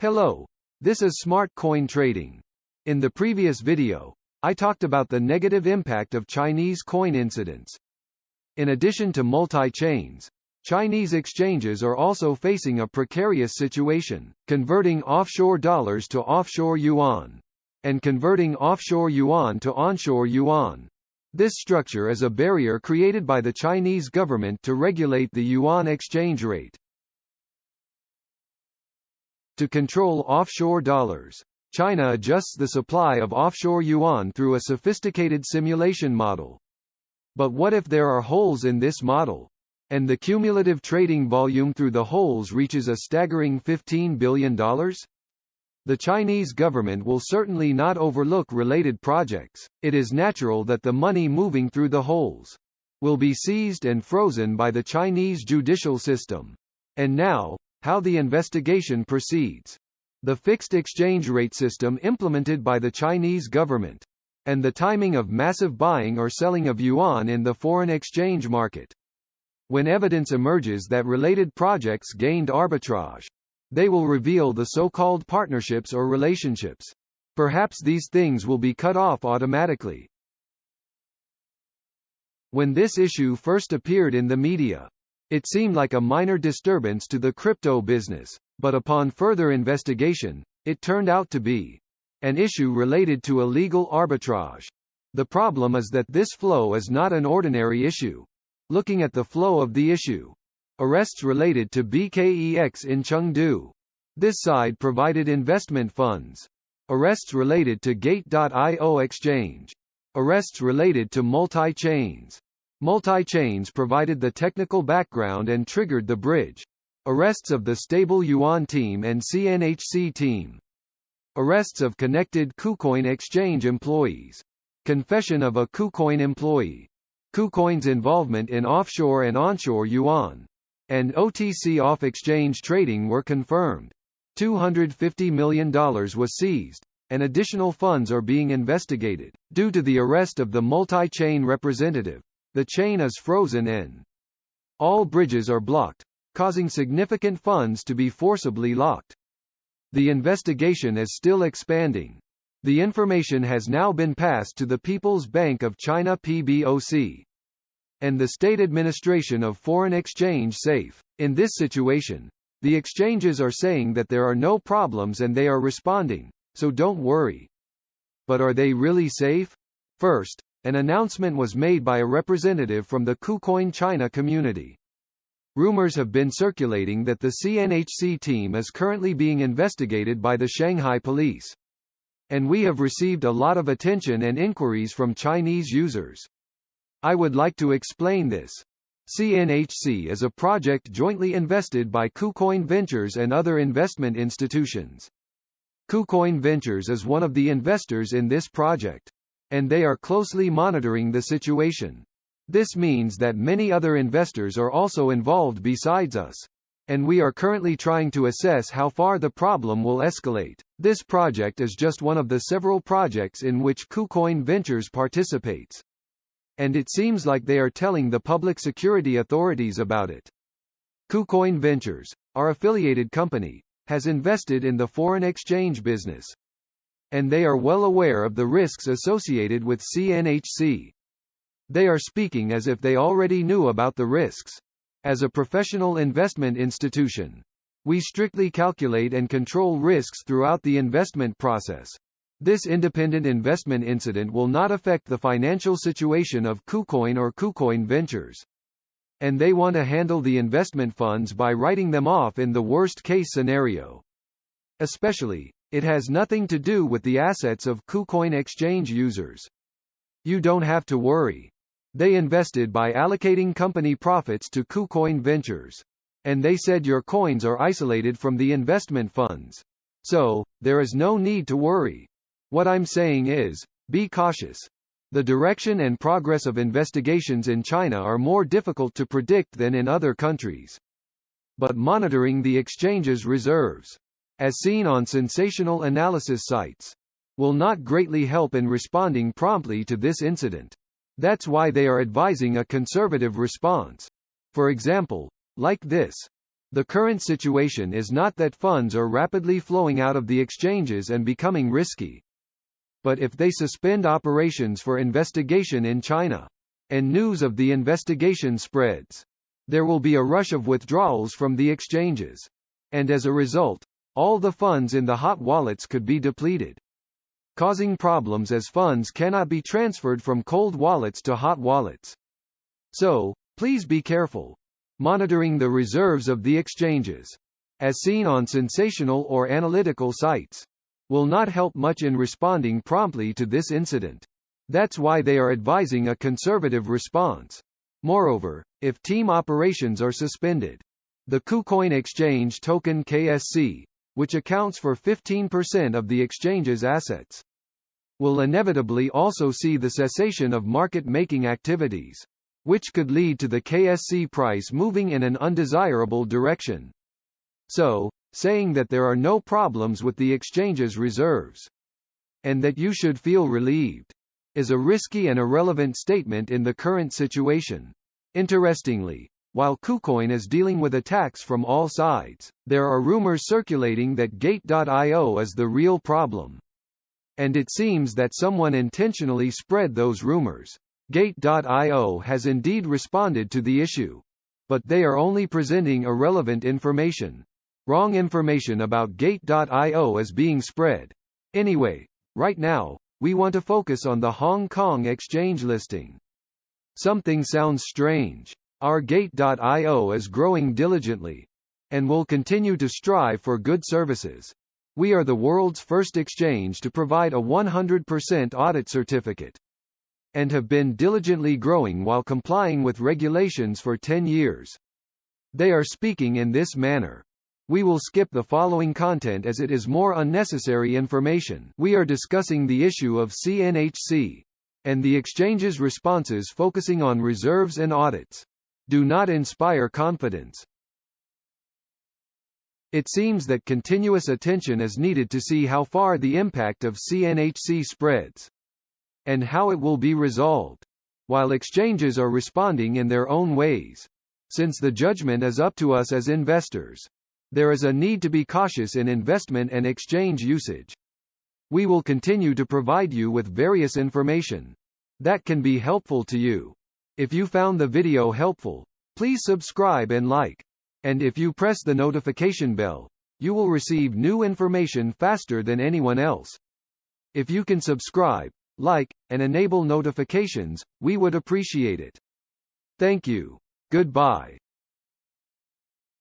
Hello. This is Smart Coin Trading. In the previous video, I talked about the negative impact of Chinese coin incidents. In addition to multi-chains, Chinese exchanges are also facing a precarious situation, converting offshore dollars to offshore yuan, and converting offshore yuan to onshore yuan. This structure is a barrier created by the Chinese government to regulate the yuan exchange rate. To control offshore dollars, China adjusts the supply of offshore yuan through a sophisticated simulation model. But what if there are holes in this model, and the cumulative trading volume through the holes reaches a staggering $15 billion? The Chinese government will certainly not overlook related projects. It is natural that the money moving through the holes will be seized and frozen by the Chinese judicial system. And now, how the investigation proceeds. The fixed exchange rate system implemented by the Chinese government, and the timing of massive buying or selling of yuan in the foreign exchange market. When evidence emerges that related projects gained arbitrage, they will reveal the so-called partnerships or relationships. Perhaps these things will be cut off automatically. When this issue first appeared in the media, it seemed like a minor disturbance to the crypto business, but upon further investigation, it turned out to be an issue related to illegal arbitrage. The problem is that this flow is not an ordinary issue. Looking at the flow of the issue, arrests related to BKEX in Chengdu. This side provided investment funds. Arrests related to Gate.io exchange. Arrests related to multi-chains. Multi-chains provided the technical background and triggered the bridge. Arrests of the Stable Yuan team and CNHC team. Arrests of connected KuCoin exchange employees. Confession of a KuCoin employee. KuCoin's involvement in offshore and onshore yuan and OTC off-exchange trading were confirmed. $250 million was seized, and additional funds are being investigated. Due to the arrest of the multi-chain representative, the chain is frozen and all bridges are blocked, causing significant funds to be forcibly locked. The investigation is still expanding. The information has now been passed to the People's Bank of China (PBOC) and the State Administration of Foreign Exchange (SAFE). In this situation, the exchanges are saying that there are no problems and they are responding, so don't worry. But are they really safe? First, an announcement was made by a representative from the KuCoin China community. Rumors have been circulating that the CNHC team is currently being investigated by the Shanghai police. And we have received a lot of attention and inquiries from Chinese users. I would like to explain this. CNHC is a project jointly invested by KuCoin Ventures and other investment institutions. KuCoin Ventures is one of the investors in this project, and they are closely monitoring the situation. This means that many other investors are also involved besides us, and we are currently trying to assess how far the problem will escalate. This project is just one of the several projects in which KuCoin Ventures participates. And it seems like they are telling the public security authorities about it. KuCoin Ventures, our affiliated company, has invested in the foreign exchange business. And they are well aware of the risks associated with CNHC. They are speaking as if they already knew about the risks. As a professional investment institution, we strictly calculate and control risks throughout the investment process. This independent investment incident will not affect the financial situation of KuCoin or KuCoin Ventures. And they want to handle the investment funds by writing them off in the worst-case scenario. Especially, it has nothing to do with the assets of KuCoin exchange users. You don't have to worry. They invested by allocating company profits to KuCoin Ventures. And they said your coins are isolated from the investment funds. So, there is no need to worry. What I'm saying is, be cautious. The direction and progress of investigations in China are more difficult to predict than in other countries. But monitoring the exchange's reserves, as seen on sensational analysis sites, will not greatly help in responding promptly to this incident. That's why they are advising a conservative response. For example, like this. The current situation is not that funds are rapidly flowing out of the exchanges and becoming risky. But if they suspend operations for investigation in China, and news of the investigation spreads, there will be a rush of withdrawals from the exchanges. And as a result, all the funds in the hot wallets could be depleted, causing problems as funds cannot be transferred from cold wallets to hot wallets. So, please be careful. Monitoring the reserves of the exchanges, as seen on sensational or analytical sites, will not help much in responding promptly to this incident. That's why they are advising a conservative response. Moreover, if team operations are suspended, the KuCoin exchange token KSC, which accounts for 15% of the exchange's assets, will inevitably also see the cessation of market-making activities, which could lead to the KSC price moving in an undesirable direction. So, saying that there are no problems with the exchange's reserves, and that you should feel relieved, is a risky and irrelevant statement in the current situation. Interestingly, while KuCoin is dealing with attacks from all sides, there are rumors circulating that Gate.io is the real problem. And it seems that someone intentionally spread those rumors. Gate.io has indeed responded to the issue, but they are only presenting irrelevant information. Wrong information about Gate.io is being spread. Anyway, right now, we want to focus on the Hong Kong exchange listing. Something sounds strange. Our Gate.io is growing diligently, and will continue to strive for good services. We are the world's first exchange to provide a 100% audit certificate, and have been diligently growing while complying with regulations for 10 years. They are speaking in this manner. We will skip the following content as it is more unnecessary information. We are discussing the issue of CNHC, and the exchange's responses focusing on reserves and audits do not inspire confidence. It seems that continuous attention is needed to see how far the impact of CNHC spreads, and how it will be resolved, while exchanges are responding in their own ways. Since the judgment is up to us as investors, there is a need to be cautious in investment and exchange usage. We will continue to provide you with various information that can be helpful to you. If you found the video helpful, please subscribe and like. And if you press the notification bell, you will receive new information faster than anyone else. If you can subscribe, like, and enable notifications, we would appreciate it. Thank you. Goodbye.